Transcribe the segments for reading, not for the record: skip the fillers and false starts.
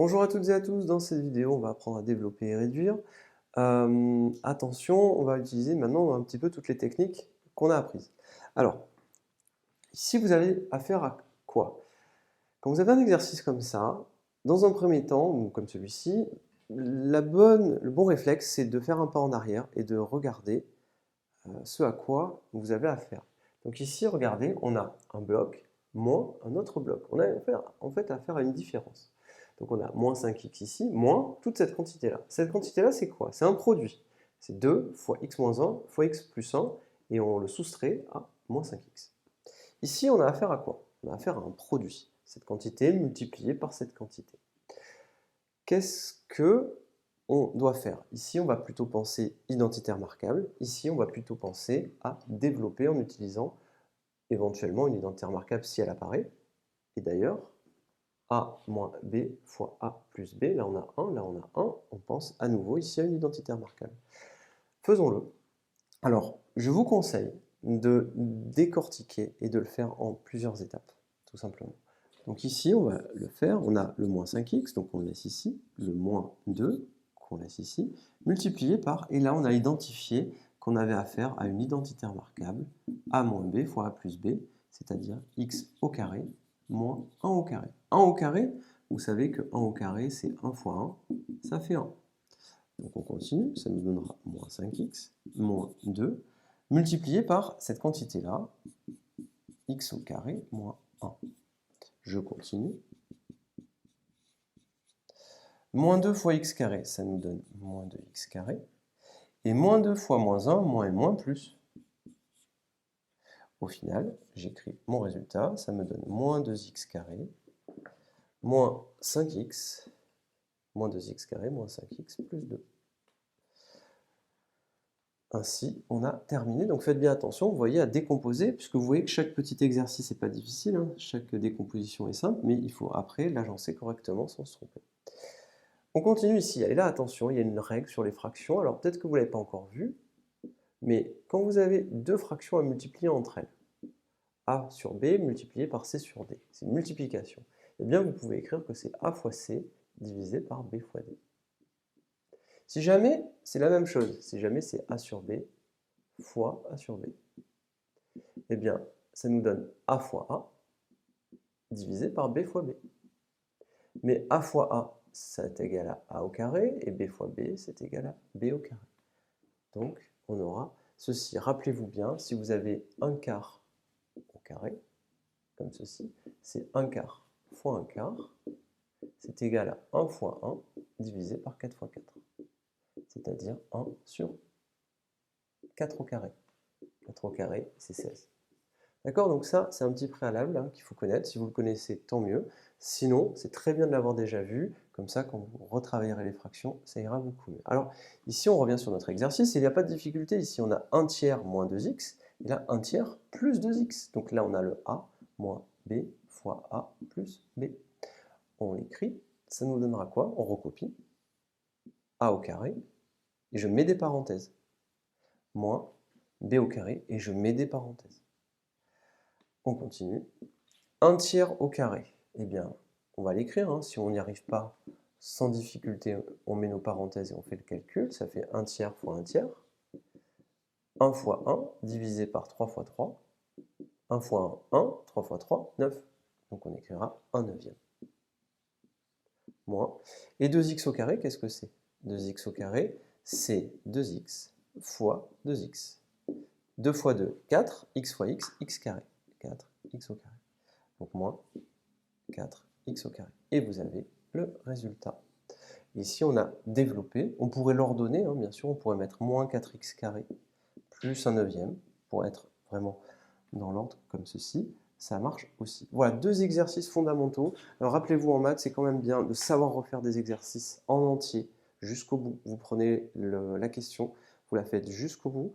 Bonjour à toutes et à tous, dans cette vidéo on va apprendre à développer et réduire. Attention, on va utiliser maintenant un petit peu toutes les techniques qu'on a apprises. Alors, ici vous avez affaire à quoi? Quand vous avez un exercice comme ça, dans un premier temps, ou comme celui-ci, le bon réflexe c'est de faire un pas en arrière et de regarder ce à quoi vous avez affaire. Donc ici, regardez, on a un bloc moins un autre bloc. On a en fait affaire à une différence. Donc on a moins 5x ici, moins toute cette quantité-là. Cette quantité-là, c'est quoi? C'est un produit. C'est 2 fois x moins 1 fois x plus 1, et on le soustrait à moins 5x. Ici, on a affaire à quoi? On a affaire à un produit. Cette quantité multipliée par cette quantité. Qu'est-ce que on doit faire? Ici, on va plutôt penser identité remarquable. Ici, on va plutôt penser à développer en utilisant éventuellement une identité remarquable si elle apparaît. Et d'ailleurs, a moins b fois a plus b, là on a 1, là on a 1, on pense à nouveau ici à une identité remarquable. Faisons-le. Alors, je vous conseille de décortiquer et de le faire en plusieurs étapes, tout simplement. Donc ici, on va le faire, on a le moins 5x, donc on le laisse ici, le moins 2, qu'on laisse ici, multiplié par, et là on a identifié qu'on avait affaire à une identité remarquable, a moins b fois a plus b, c'est-à-dire x au carré moins 1 au carré. 1 au carré, vous savez que 1 au carré, c'est 1 fois 1, ça fait 1. Donc on continue, ça nous donnera moins 5x, moins 2, multiplié par cette quantité-là, x au carré moins 1. Je continue. Moins 2 fois x carré, ça nous donne moins 2x carré. Et moins 2 fois moins 1, moins et moins plus. Au final, j'écris mon résultat, ça me donne moins 2x carré, moins 5x, moins 2x carré, moins 5x plus 2. Ainsi, on a terminé. Donc faites bien attention, vous voyez, à décomposer, puisque vous voyez que chaque petit exercice n'est pas difficile, hein, chaque décomposition est simple, mais il faut après l'agencer correctement sans se tromper. On continue ici, et là attention, il y a une règle sur les fractions, alors peut-être que vous ne l'avez pas encore vue, mais quand vous avez deux fractions à multiplier entre elles, a sur b multiplié par c sur d, c'est une multiplication, eh bien vous pouvez écrire que c'est a fois c divisé par b fois d. Si jamais c'est la même chose, si jamais c'est a sur b fois a sur b, eh bien ça nous donne a fois a divisé par b fois b. Mais a fois a, c'est égal à a au carré, et b fois b, c'est égal à b au carré. Donc on aura ceci. Rappelez-vous bien, si vous avez un quart au carré, comme ceci, c'est 1 quart fois 1 quart, c'est égal à 1 fois 1 divisé par 4 fois 4, c'est-à-dire 1 sur 4 au carré. 4 au carré, c'est 16. D'accord? Donc ça, c'est un petit préalable hein, qu'il faut connaître. Si vous le connaissez, tant mieux. Sinon, c'est très bien de l'avoir déjà vu. Comme ça, quand vous retravaillerez les fractions, ça ira beaucoup mieux. Alors, ici, on revient sur notre exercice. Il n'y a pas de difficulté. Ici, on a 1 tiers moins 2x. Et là, 1 tiers plus 2x. Donc là, on a le a moins b fois a plus b. On l'écrit. Ça nous donnera quoi? On recopie. A au carré. Et je mets des parenthèses. Moins b au carré. Et je mets des parenthèses. On continue. 1 tiers au carré, eh bien, on va l'écrire, hein. Si on n'y arrive pas, sans difficulté, on met nos parenthèses et on fait le calcul, ça fait 1 tiers fois 1 tiers. 1 fois 1 divisé par 3 fois 3. 1 fois 1, 1, 3 fois 3, 9. Donc on écrira 1 neuvième. Moins. Et 2x au carré, qu'est-ce que c'est? 2x au carré, c'est 2x fois 2x. 2 fois 2, 4, x fois x carré. 4x au carré. Donc moins 4x au carré. Et vous avez le résultat. Ici, on a développé, on pourrait l'ordonner, hein, bien sûr, on pourrait mettre moins 4x carré plus 1 neuvième pour être vraiment dans l'ordre comme ceci. Ça marche aussi. Voilà, deux exercices fondamentaux. Alors rappelez-vous, en maths, c'est quand même bien de savoir refaire des exercices en entier jusqu'au bout. Vous prenez la question, vous la faites jusqu'au bout.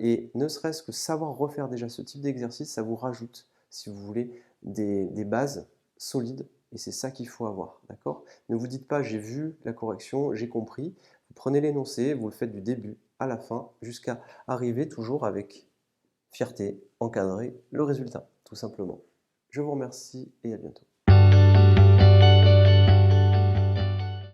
Et ne serait-ce que savoir refaire déjà ce type d'exercice, ça vous rajoute, si vous voulez, des bases solides. Et c'est ça qu'il faut avoir, d'accord? Ne vous dites pas, j'ai vu la correction, j'ai compris. Vous prenez l'énoncé, vous le faites du début à la fin, jusqu'à arriver toujours avec fierté, encadrer le résultat, tout simplement. Je vous remercie et à bientôt.